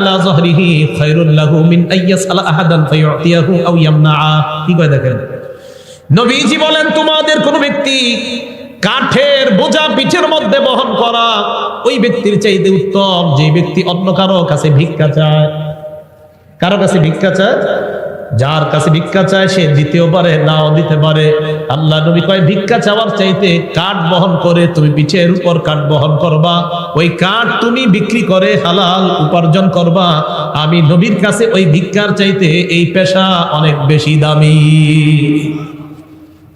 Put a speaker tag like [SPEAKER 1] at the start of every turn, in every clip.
[SPEAKER 1] আলা যহরিহি খায়রুল লাহু মিন আইয়াসআলা আহাদান ফায়ুতিয়াহু আও ইয়ামনাআ। কি কয় দেখেন, নবীজি বলেন তোমাদের কোন ব্যক্তি কাঠের বোঝা পিঠের মধ্যে বহন করা ওই ব্যক্তির চাইতে উত্তম যে ব্যক্তি অন্য কারো কাছে ভিক্ষা চায়। কারো কাছে ভিক্ষা চায়, যার কাছে ভিক্ষা চায় সে দিতেও পারে নাও দিতে পারে। আল্লাহ নবী কয় ভিক্ষা চাওয়ার চাইতে কাঠ বহন করে তুমি পিঠের উপর কাঠ বহন করবা, ওই কাঠ তুমি বিক্রি করে হালাল উপার্জন করবা। আমি নবীর কাছে ওই ভিক্ষার চাইতে এই পেশা অনেক বেশি দামি।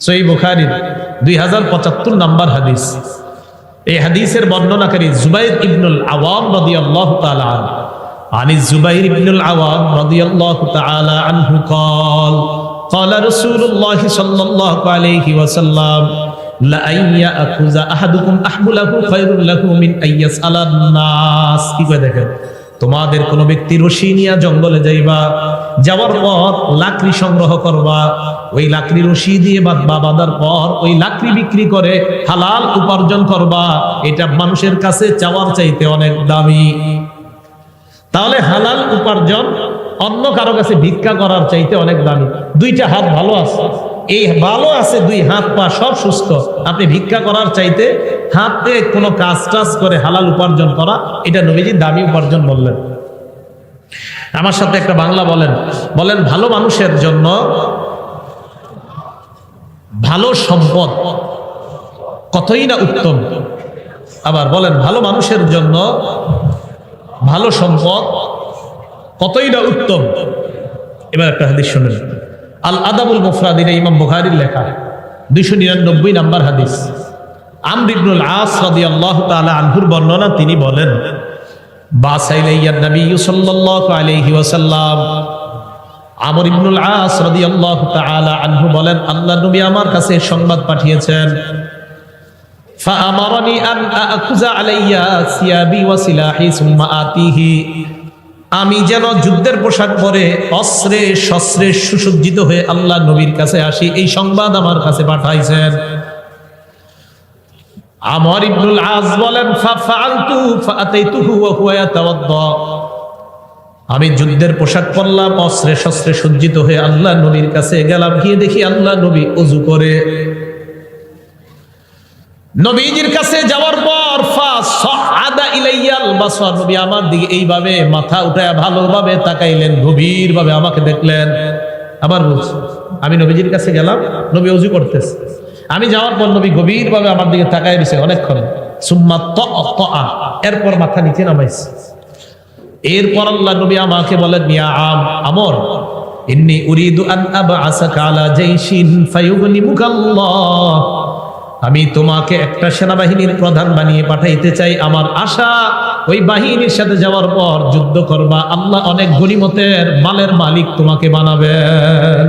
[SPEAKER 1] সহিহ বুখারীর 2075 নম্বর হাদিস। এই হাদিসের বর্ণনাকারী জুবাইর ইবনুল আওয়াম রাদিয়াল্লাহু তাআলা আনহু। عن الزبير بن العوام رضي الله تعالى عنه قال قال رسول الله صلى الله عليه وسلم لأن يأخذ أحدكم أحبله خير له من أن يسأل الناس। কি কয় দেখেন, তোমাদের কোন ব্যক্তি রশি নিয়ে জঙ্গলে যাইবা, যাওয়ার পর লাকড়ি সংগ্রহ করবা, ওই লাকড়ি রশি দিয়ে বাঁধার পর ওই লাকড়ি বিক্রি করে হালাল উপার্জন করবা, এটা মানুষের কাছে চাওয়ার চাইতে অনেক দামি। তাহলে হালাল উপার্জন অন্য কারো কাছে ভিক্ষা করার চাইতে অনেক দামি। দুইটা হাত ভালো আছে, এই ভালো আছে, দুই হাত পা সব সুস্থ, আপনি ভিক্ষা করার চাইতে হাতে কোনো কাজ টাজ করে হালাল উপার্জন করা, এটা নবীজি দামি উপার্জন বললেন। আমার সাথে একটা বাংলা বলেন, বলেন ভালো মানুষের জন্য ভালো সম্পদ কতই না উত্তম। আবার বলেন ভালো মানুষের জন্য ভালো সম্পদ কতই না উত্তম। এবার একটা হাদিস শুনেন, আল আদাবুল মুফরাদ, ইমাম বুখারীর লেখা, 299 নম্বর হাদিস। আমর ইবনুল আস রাদিয়াল্লাহু তাআলা আনহুর বর্ণনা, তিনি বলেন বাসাইলাইয়ান নবী সাল্লাল্লাহু আলাইহি ওয়াসাল্লাম। আমর ইবনুল আস রাদিয়াল্লাহু তাআলা আনহু বলেন আল্লাহর নবী আমার কাছে সংবাদ পাঠিয়েছেন, فأمرني أن أأخذ علي ثيابي وسلاحي ثم آتيه। আমি যেন যুদ্ধের পোশাক পরে অস্ত্রে শস্ত্রে সুসজ্জিত হয়ে আল্লাহ নবীর কাছে আসি, এই সংবাদ আমার কাছে পাঠাইছেন। আমর ইবনুল আস বলেন ফাফআলতু ফাআতাইতুহু ওয়া হুয়া ইয়াতাওয়াদ্দা। আমি যুদ্ধের পোশাক পরলাম, অস্ত্রে শস্ত্রে সজ্জিত হয়ে আল্লাহ নবীর কাছে গেলাম, গিয়ে দেখি আল্লাহ নবী ওযু করে। নবীজির কাছে যাওয়ার পর ফাসআদা ইলাইয়াল বাসার, নবী আমার দিকে এইভাবে মাথা উঠায়া ভালোভাবে তাকাইলেন, গভীরভাবে আমাকে দেখলেন। আবার বলছি, আমি নবীজির কাছে গেলাম, নবী ওযু করতেছে, আমি যাওয়ার পর নবী গভীরভাবে আমার দিকে তাকায় রইছে অনেকক্ষণ। সুম্মা তাআ, এরপর মাথা নিচে নামাইছে। এরপর আল্লাহ নবী আমাকে বলেন ইয়া আমর ইন্নী উরিদু আন আবআসাকা আলা জাইশিন ফায়ুগনিমুকাল্লাহ। আমি তোমাকে একটা সেনাবাহিনীর প্রধান বানিয়ে পাঠাইতে চাই, আমার আশা ওই বাহিনীর সাথে যাওয়ার পর যুদ্ধ করবা, আল্লাহ অনেক গনিমতের মালের মালিক তোমাকে বানাবেন।